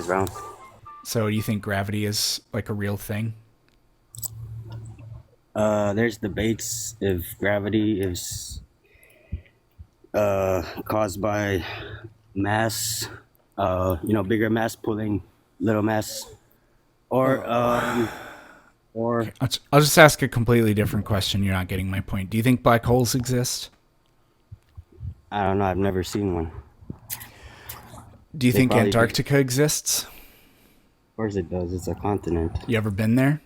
anyways, bro. So you think gravity is like a real thing? There's debates if gravity is caused by mass, bigger mass pulling little mass, or or I'll just ask a completely different question. You're not getting my point. Do you think black holes exist? I don't know. I've never seen one. Do you They think probably do. Antarctica exists? Of course it does. It's a continent. You ever been there?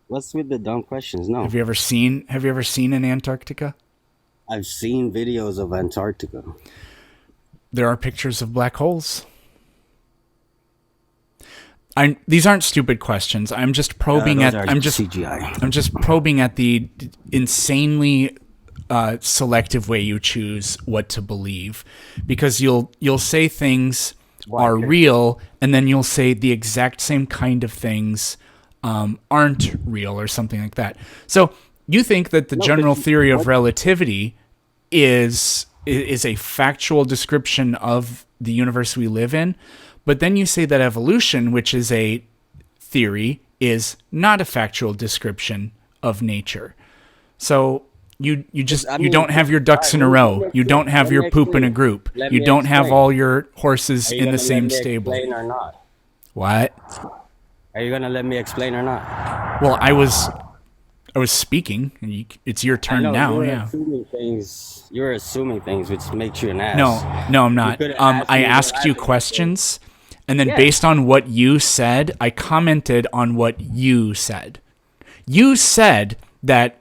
What's with the dumb questions? No, Have you ever seen an Antarctica? I've seen videos of Antarctica. There are pictures of black holes. These aren't stupid questions. I'm just probing Those at. are CGI. I'm just probing at the insanely selective way you choose what to believe, because you'll say things are real, and then you'll say the exact same kind of things aren't real, or something like that. So you think that the general theory of relativity is a factual description of the universe we live in, but then you say that evolution, which is a theory, is not a factual description of nature. So you don't have your ducks in a row. You don't have your poop in a group. You don't have all your horses in the same stable. Explain or not? What? Are you gonna let me explain or not? Well, I was speaking. And it's your turn now. Yeah. You're assuming things, which makes you an ass. No, I'm not. I asked you questions, and then based on what you said, I commented on what you said. You said that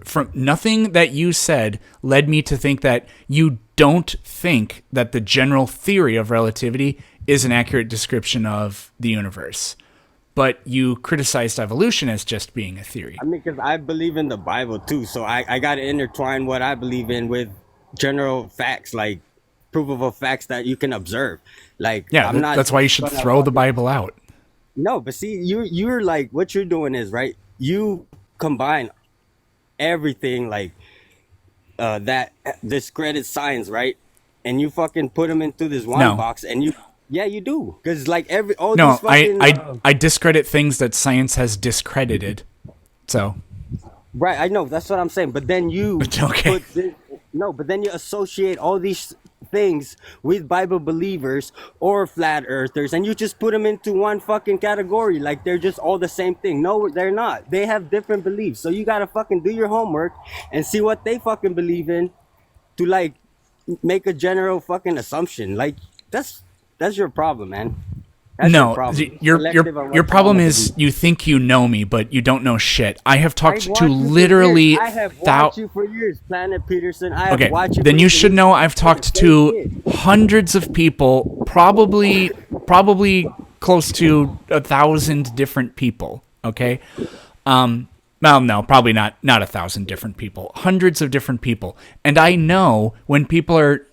from nothing that you said led me to think that you don't think that the general theory of relativity is an accurate description of the universe. But you criticized evolution as just being a theory. I mean, because I believe in the Bible too, so I got to intertwine what I believe in with general facts, like provable facts that you can observe. Like, yeah, that's why you should throw the Bible out. No, but see, you're like, what you're doing is, right, you combine everything, like that discredit science, right, and you fucking put them into this one box, and you do, because like these fucking, I discredit things that science has discredited. So right, I know, that's what I'm saying, but then you okay. but then you associate all these things with Bible believers or flat earthers, and you just put them into one fucking category, like they're just all the same thing. No, they're not. They have different beliefs, so you gotta fucking do your homework and see what they fucking believe in to like make a general fucking assumption. Like, that's your problem, man. That's no, your problem is you think you know me, but you don't know shit. I have talked to literally. I have watched you for years, Planet Peterson. I have watched you. Then you should know I've talked to hundreds of people, probably close to 1,000 different people. Okay. Well, no, probably not 1,000 different people, hundreds of different people. And I know when people are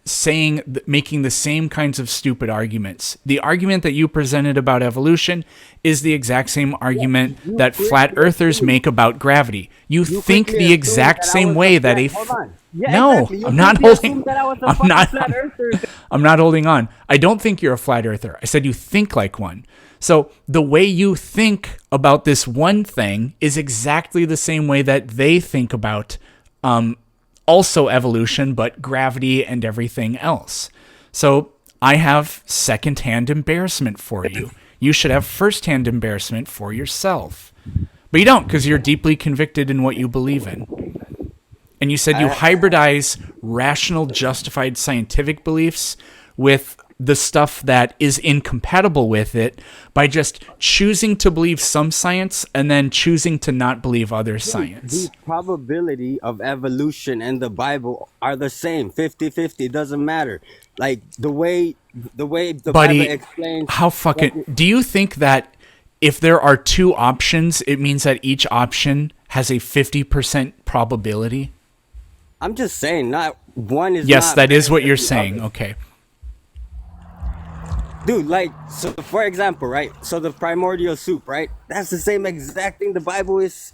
making the same kinds of stupid arguments. The argument that you presented about evolution is the exact same argument that flat earthers make about gravity. You think the exact same way that no, I'm not holding. I'm not holding on. I don't think you're a flat earther. I said you think like one. So the way you think about this one thing is exactly the same way that they think about also evolution, but gravity and everything else. So I have secondhand embarrassment for you. You should have firsthand embarrassment for yourself. But you don't, because you're deeply convicted in what you believe in. And you said you hybridize rational, justified scientific beliefs with the stuff that is incompatible with it by just choosing to believe some science and then choosing to not believe other science. The probability of evolution and the Bible are the same, 50-50, doesn't matter. Like the way the Buddy, Bible explains. How fucking do you think that if there are two options, it means that each option has a 50% probability? I'm just saying, not one is. Yes, that is what you're saying. Okay. Dude, like, so for example, right? So the primordial soup, right? That's the same exact thing the Bible is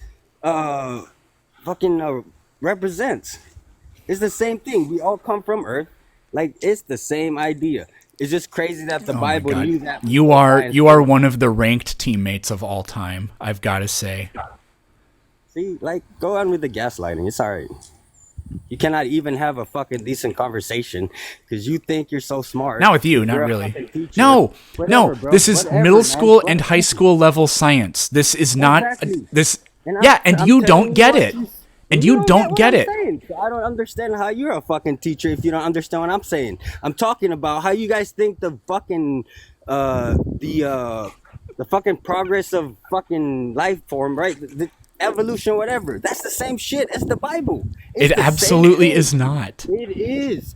represents. It's the same thing. We all come from Earth. Like, it's the same idea. It's just crazy that the Oh my Bible God. knew that. You are one of the ranked teammates of all time, I've got to say. See, like, go on with the gaslighting. It's all right. You cannot even have a fucking decent conversation because you think you're so smart. Not with you, not You're a really. fucking teacher. No, Whatever, no. bro. This is Whatever, middle man. school and Fuck high you. school level science. This is not Exactly. this. And Yeah, and I'm you telling don't get what it. And you get don't what get I'm it. saying. So I don't understand how you're a fucking teacher if you don't understand what I'm saying. I'm talking about how you guys think the fucking the fucking progress of fucking life form, right? The evolution, whatever. That's the same shit as the Bible. It's It the same absolutely thing. is not. It is.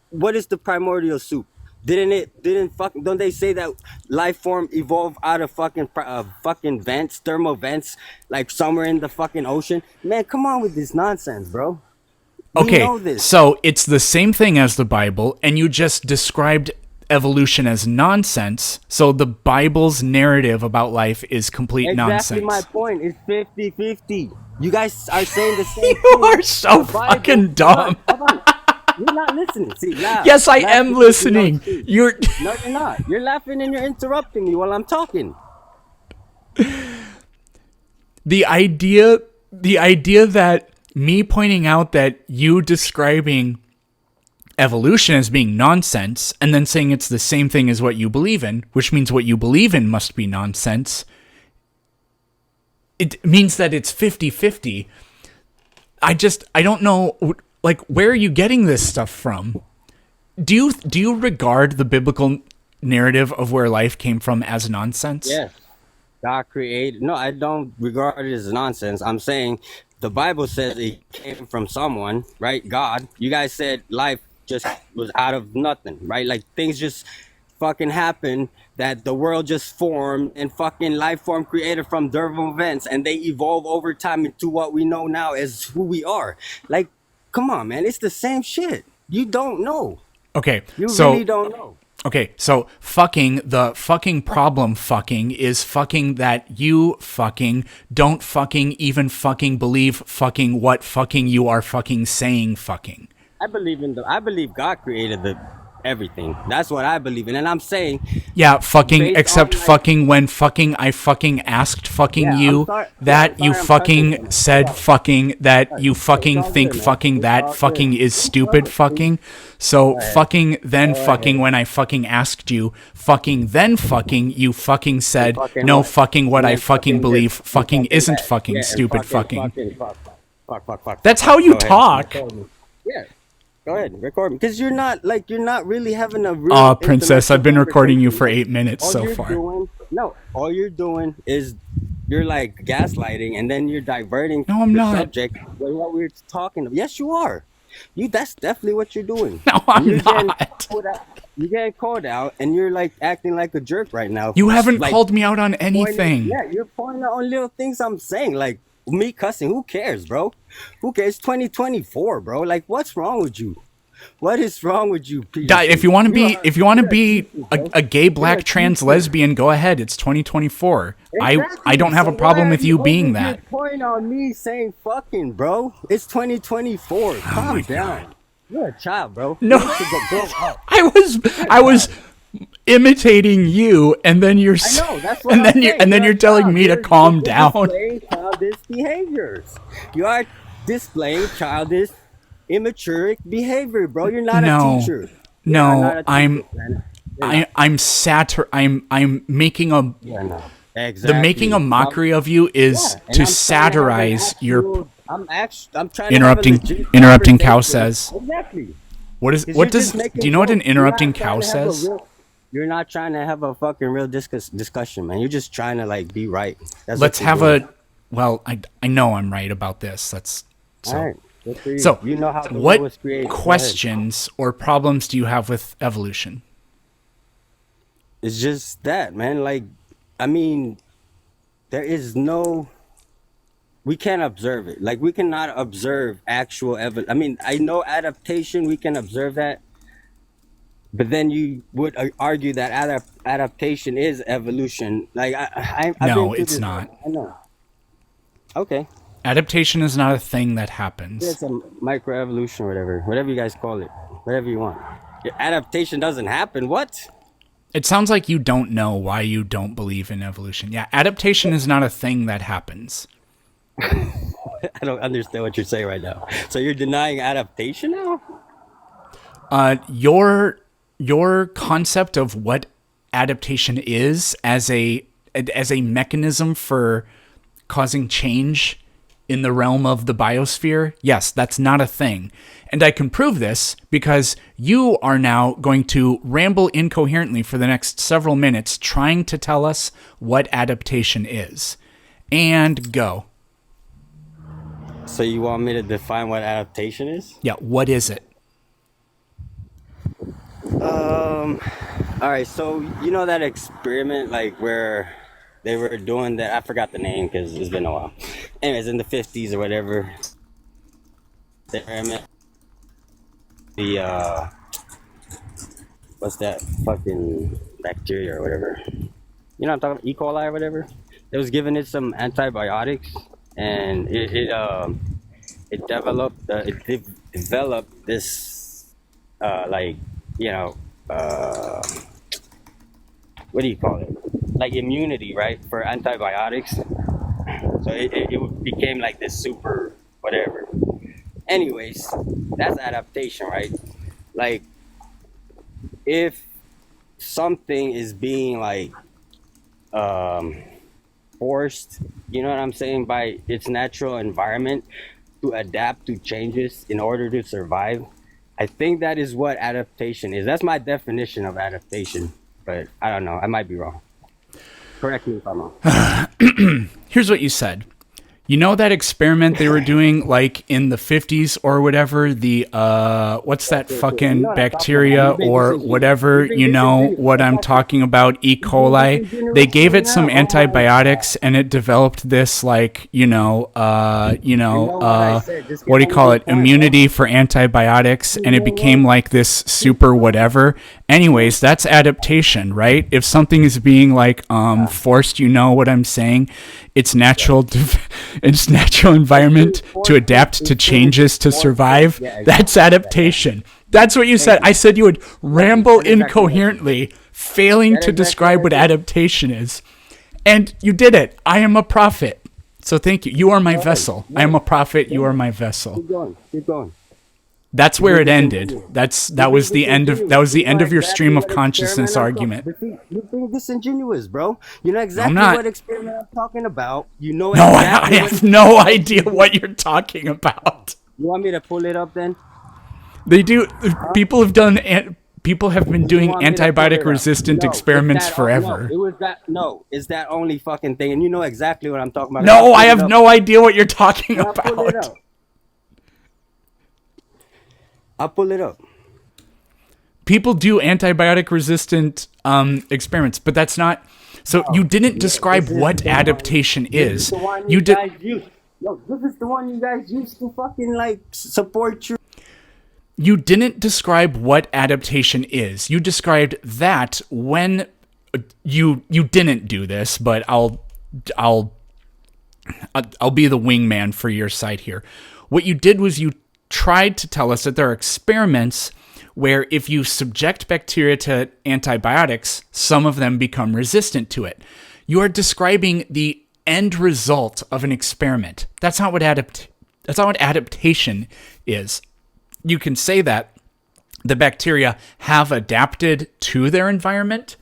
What is the primordial soup? Don't they say that life form evolved out of fucking vents, thermal vents, like somewhere in the fucking ocean? Man, come on with this nonsense, bro. We Okay, know this. so it's the same thing as the Bible, and you just described evolution as nonsense. So the Bible's narrative about life is complete Exactly nonsense. my point. It's 50-50. You guys are saying the same You thing. are so The Bible- fucking dumb. Hold on. You're not listening. See, laugh. Yes, I Laugh am because you listening. don't see. You're No, you're not. You're laughing and you're interrupting me while I'm talking. the idea that me pointing out that you describing evolution as being nonsense and then saying it's the same thing as what you believe in, which means what you believe in must be nonsense. It means that it's 50-50. I don't know, like, where are you getting this stuff from? Do you regard the biblical narrative of where life came from as nonsense? Yes. God created. No, I don't regard it as nonsense. I'm saying the Bible says it came from someone, right? God. You guys said life just was out of nothing, right? Like things just fucking happened, that the world just formed and fucking life form created from thermal vents and they evolve over time into what we know now as who we are. Like, come on, man. It's the same shit. You don't know. Okay, You so really don't know. okay, so the fucking problem is fucking that you fucking don't fucking even fucking believe fucking what fucking you are fucking saying fucking. I believe God created everything. That's what I believe in. And I'm saying, Yeah, fucking, based except on, like- fucking when fucking I fucking asked fucking Yeah, you I'm sorry- that I'm you sorry I'm fucking touching you. said fucking that you fucking all think good, man. fucking It's that all fucking good. is stupid fucking. So fucking then fucking when I fucking asked you fucking then fucking you fucking said Fucking no what? fucking what And I then fucking this, believe and fucking isn't that. fucking Yeah, and stupid fucking. Fuck. That's how you Go ahead. talk. Record me. Yeah. Go ahead, record me. Because you're not really having a real Aw, princess, I've been intellectual recording you for conversation. 8 minutes so far. All you're doing is you're like gaslighting and then you're diverting No, I'm the not. subject with what we're talking about. Yes, you are. That's definitely what you're doing. No, I'm You're getting not. You're getting called out and you're like acting like a jerk right now. You haven't Like, called me out on anything. Yeah, you're pointing out on little things I'm saying. Like me cussing. Who cares, bro? Who cares? 2024, bro. Like, what's wrong with you? What is wrong with you, Peter? If you want to be, bro. a gay, black, a trans, teacher. lesbian, go ahead. It's 2024. I Exactly. don't have So a problem why with are you being over that. here pointing on me saying fucking, bro? It's 2024. Calm my down. God. You're a child, bro. No. You need to grow up. I was imitating you, and then you're I know. That's what and I'm then saying. you're a telling child. me to You're calm down. displaying childish behaviors. You are displaying childish, immature behavior, bro. You're not No. a teacher. No, You're not a teacher, I'm man. You're I'm making a not. Exactly. the making a mockery of you is Yeah, and to I'm trying to have an satirize your I'm trying to have a legit interrupting cow conversation. says. Exactly. What 'Cause what you're does just making do you know what an jokes. You're not interrupting trying cow to have a says? You're not trying to have a fucking real discussion, man. You're just trying to like be right. That's Let's what you're have doing. a well, I know I'm right about this. That's so. All right. Good for you. So, you know how the world what was created. Go ahead. questions or problems do you have with evolution? It's just that, man. Like, I mean, there is no. We can't observe it. Like, we cannot observe actual evidence. I mean, I know adaptation. We can observe that, but then you would argue that adaptation is evolution. Like, I've No, been through it's this. not. I know. Okay. Adaptation is not a thing that happens. It's a microevolution or whatever you guys call it, whatever you want. Adaptation doesn't happen. What? It sounds like you don't know why you don't believe in evolution. Yeah, adaptation is not a thing that happens. I don't understand what you're saying right now. So you're denying adaptation now? Your concept of what adaptation is as a mechanism for causing change in the realm of the biosphere, yes, that's not a thing. And I can prove this because you are now going to ramble incoherently for the next several minutes trying to tell us what adaptation is. And go. So you want me to define what adaptation is? Yeah, what is it? All right, so you know that experiment, like where they were doing that. I forgot the name because it's been a while. Anyways, in the 50s or whatever, the experiment, the what's that fucking bacteria or whatever? You know what I'm talking about? E. coli or whatever. They was giving it some antibiotics, and it developed developed this like, you know, what do you call it? Like immunity, right? For antibiotics. So it became like this super whatever. Anyways, that's adaptation, right? Like if something is being like forced, you know what I'm saying, by its natural environment to adapt to changes in order to survive. I think that is what adaptation is. That's my definition of adaptation, but I don't know. I might be wrong. Correct me if I'm wrong. Here's what you said. You know that experiment they were doing like in the 50s or whatever, the what's that fucking bacteria or whatever, you know what I'm talking about, E. coli. They gave it some antibiotics and it developed this like, what do you call it? Immunity for antibiotics, and it became like this super whatever. Anyways, that's adaptation, right? If something is being like forced, you know what I'm saying? Its natural environment to adapt to changes to survive. That's adaptation. That's what you said. I said you would ramble incoherently, failing to describe what adaptation is. And you did it. I am a prophet. So thank you. You are my vessel. I am a prophet. You are my vessel. Keep going. Keep going. That's where it ended. That was the end of your stream of consciousness argument. You're being disingenuous, bro. You know exactly what experiment I'm talking about. You know No, exactly I have no idea what you're talking about. You want me to pull it up then? They do. People have been doing antibiotic-resistant experiments forever. It's that only fucking thing, and you know exactly what I'm talking about. No, I have no idea what you're talking about. I'll pull it up. People do antibiotic-resistant experiments, but that's not. So you didn't describe what adaptation is. You did. This is the one you guys used to fucking like support your. You didn't describe what adaptation is. You described that when you didn't do this, but I'll be the wingman for your side here. What you did was you tried to tell us that there are experiments where if you subject bacteria to antibiotics, some of them become resistant to it. You are describing the end result of an experiment. That's not what adaptation is. You can say that the bacteria have adapted to their environment,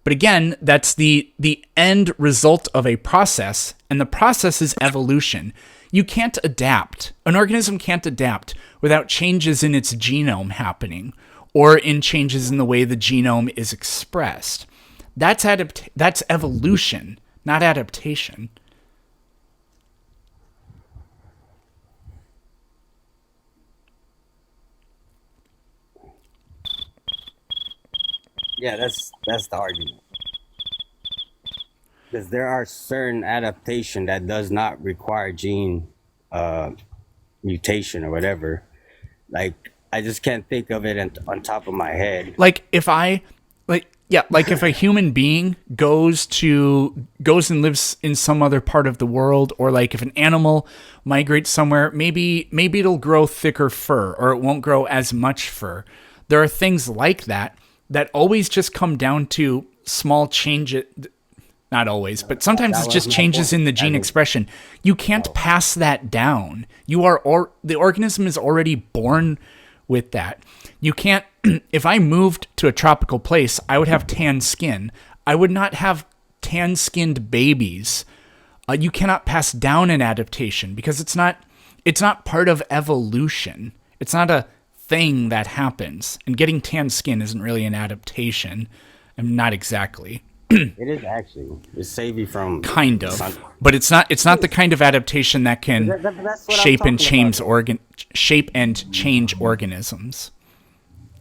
but again, that's the end result of a process, and the process is evolution. You can't adapt. An organism can't adapt without changes in its genome happening or in changes in the way the genome is expressed. That's evolution, not adaptation. Yeah, that's the argument. Because there are certain adaptation that does not require gene mutation or whatever. Like I just can't think of it on top of my head. Like if a human being goes and lives in some other part of the world, or like if an animal migrates somewhere, maybe it'll grow thicker fur or it won't grow as much fur. There are things like that always just come down to small changes. Not always, but sometimes it's just changes in the gene expression. You can't pass that down. The organism is already born with that. You can't, if I moved to a tropical place, I would have tan skin. I would not have tan-skinned babies. You cannot pass down an adaptation because it's not part of evolution. It's not a thing that happens. And getting tan skin isn't really an adaptation. I mean, not exactly. It is actually. It save you from kind of, but it's not the kind of adaptation that can shape and change organisms.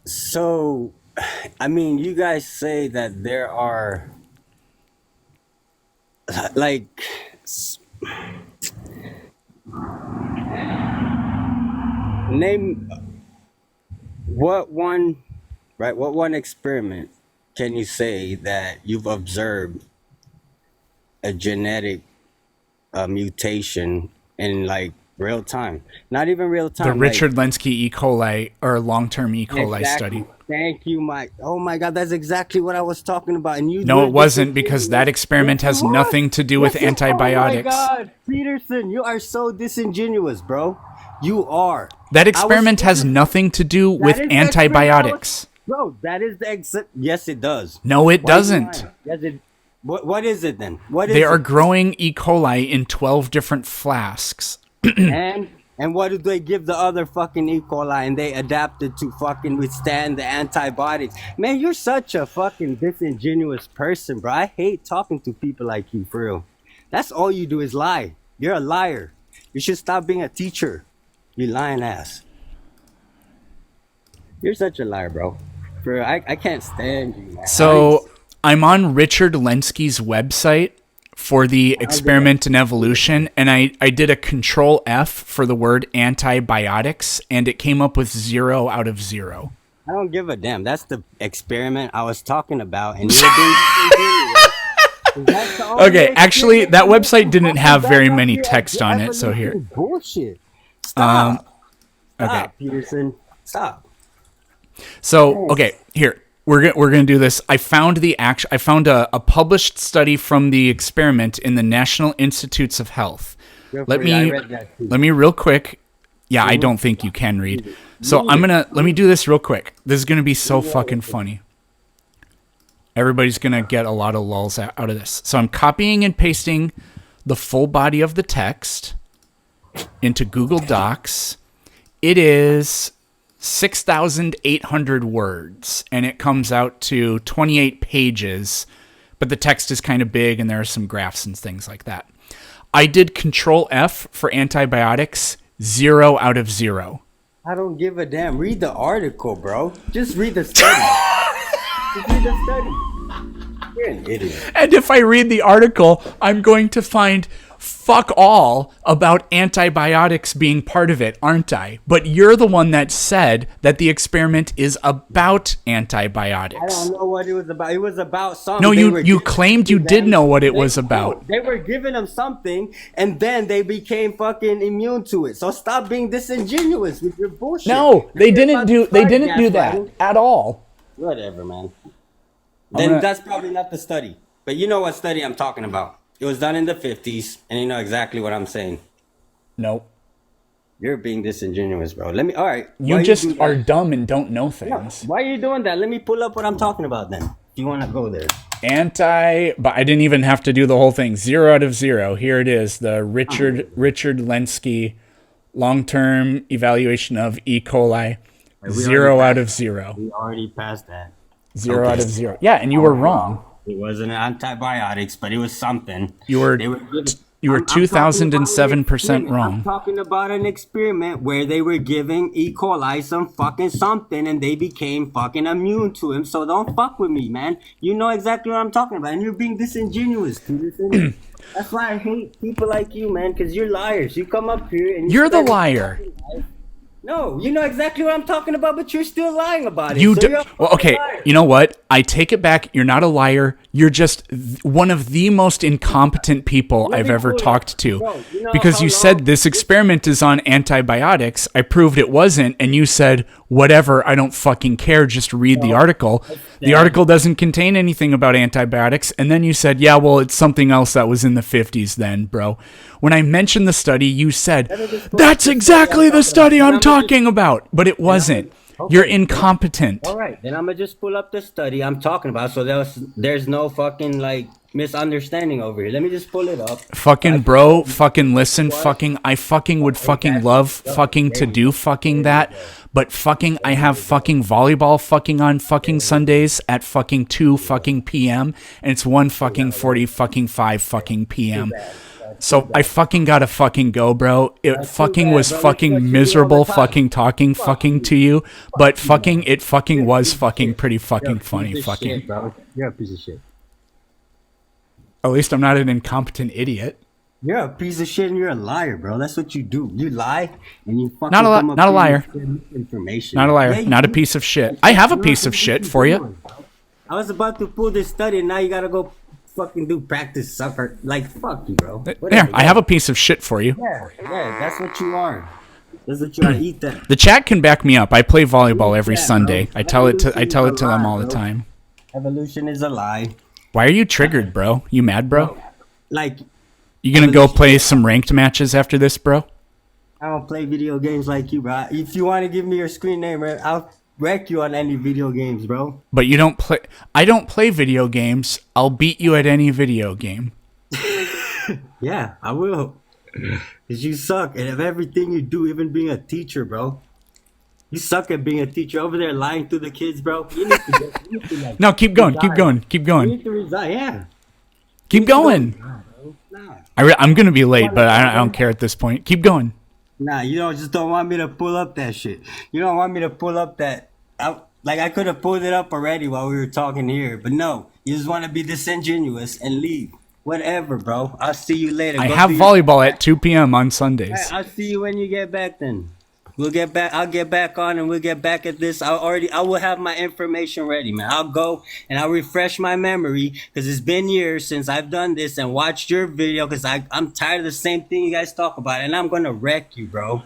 So, I mean, you guys say that there are like name what one experiment can you say that you've observed a genetic mutation in like real time? Not even real time. The Richard Lenski E. coli or long-term E. coli study. Thank you, Mike. Oh my God, that's exactly what I was talking about. And no, it wasn't, because that experiment has nothing to do with antibiotics. Oh my God, Peterson, you are so disingenuous, bro. You are. That experiment has nothing to do with antibiotics. Bro, that is the yes, it does. No, it doesn't. Yes, it. What is it then? They are growing E. coli in 12 different flasks. And what do they give the other fucking E. coli? And they adapted to fucking withstand the antibiotics. Man, you're such a fucking disingenuous person, bro. I hate talking to people like you, for real. That's all you do is lie. You're a liar. You should stop being a teacher. You lying ass. You're such a liar, bro. Bro, I can't stand you, man. So I'm on Richard Lenski's website for the experiment in evolution, and I did a Control F for the word antibiotics, and it came up with 0 out of 0. I don't give a damn. That's the experiment I was talking about, and you're being okay, actually, that website didn't have very many text on it, so here. Bullshit. Stop. Okay. Stop, Peterson. Stop. So, okay, here. We're gonna do this. I found a published study from the experiment in the National Institutes of Health. Let me real quick. Yeah, I don't think you can read. So let me do this real quick. This is gonna be so fucking funny. Everybody's gonna get a lot of lulls out of this. So I'm copying and pasting the full body of the text into Google Docs. It is 6,800 words, and it comes out to 28 pages, but the text is kind of big, and there are some graphs and things like that. I did Control F for antibiotics, 0 out of 0. I don't give a damn. Read the article, bro. Just read the study. Just read the study. You're an idiot. And if I read the article, I'm going to find fuck all about antibiotics being part of it, aren't I? But you're the one that said that the experiment is about antibiotics. I don't know what it was about. It was about something. No, you claimed you did know what it was about. They were giving them something, and then they became fucking immune to it. So stop being disingenuous with your bullshit. No, they didn't do that at all. Whatever, man. Then that's probably not the study. But you know what study I'm talking about. It was done in the 50s, and you know exactly what I'm saying. Nope. You're being disingenuous, bro. All right. You just are dumb and don't know things. No. Why are you doing that? Let me pull up what I'm talking about then. If you want to go there. But I didn't even have to do the whole thing. 0 out of 0. Here it is. The Richard Lenski long-term evaluation of E. coli. 0 out of 0. We already passed that. 0 out of 0. Yeah, and you were wrong. It wasn't antibiotics, but it was something. You were 2,007% wrong. I'm talking about an experiment where they were giving E. coli some fucking something, and they became fucking immune to him. So don't fuck with me, man. You know exactly what I'm talking about, and you're being disingenuous, Peterson. That's why I hate people like you, man, because you're liars. You come up here and you're the liar. No, you know exactly what I'm talking about, but you're still lying about it. Well, okay, you know what? I take it back. You're not a liar. You're just one of the most incompetent people I've ever talked to. Bro, because you said this experiment is on antibiotics. I proved it wasn't, and you said, whatever, I don't fucking care, just read the article. The article doesn't contain anything about antibiotics. And then you said, yeah, well, it's something else that was in the 50s then, bro. When I mentioned the study, you said, that's exactly the study I'm talking about. But it wasn't. You're incompetent. All right, then I'm gonna just pull up the study I'm talking about, so there's no fucking like misunderstanding over here. Let me just pull it up. Fucking bro, fucking listen, fucking I fucking would fucking love fucking to do fucking that, but fucking I have fucking volleyball fucking on fucking Sundays at fucking 2 fucking p.m. and it's 1 fucking 40 fucking 5 fucking p.m. So I fucking gotta fucking go, bro. It fucking was fucking miserable fucking talking fucking to you, but fucking it fucking was fucking pretty fucking funny fucking. You're a piece of shit. At least I'm not an incompetent idiot. You're a piece of shit and you're a liar, bro. That's what you do. You lie and you fucking Not a liar. Information. Not a liar. Not a piece of shit. I have a piece of shit for you. I was about to pull this study and now you gotta go fucking do practice sucker. Like, fuck you, bro. Here, I have a piece of shit for you. Yeah, that's what you are. That's what you are. Eat that. The chat can back me up. I play volleyball every Sunday. I tell it to them all the time. Evolution is a lie. Why are you triggered, bro? You mad, bro? Like, you gonna go play some ranked matches after this, bro? I don't play video games like you, bro. If you want to give me your screen name, I'll wreck you on any video games, bro. But you don't play. I don't play video games. I'll beat you at any video game. Yeah, I will. Cause you suck at everything you do, even being a teacher, bro. You suck at being a teacher. Over there lying to the kids, bro. You need to like, no, keep going, keep going, keep you going. need to resign, yeah. Keep going. Nah. I'm gonna be late, but I don't care at this point. Keep going. Nah, you just don't want me to pull up that shit. You don't want me to pull up that. I could have pulled it up already while we were talking here, but no. You just want to be disingenuous and leave. Whatever, bro. I'll see you later. I have volleyball at 2 p.m. on Sundays. I'll see you when you get back then. We'll get back. I'll get back on and we'll get back at this. I will have my information ready, man. I'll go and I'll refresh my memory because it's been years since I've done this and watched your video because I'm tired of the same thing you guys talk about and I'm going to wreck you, bro.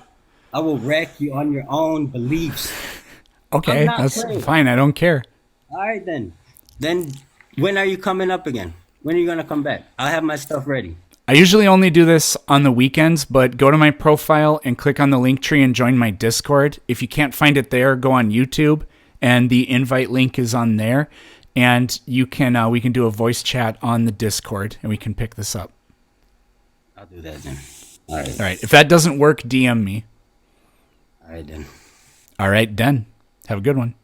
I will wreck you on your own beliefs. Okay, that's fine. I don't care. All right, then. Then when are you coming up again? When are you going to come back? I'll have my stuff ready. I usually only do this on the weekends, but go to my profile and click on the link tree and join my Discord. If you can't find it there, go on YouTube, and the invite link is on there. And you can we can do a voice chat on the Discord, and we can pick this up. I'll do that then. All right. All right. If that doesn't work, DM me. All right, then. All right, then. Have a good one.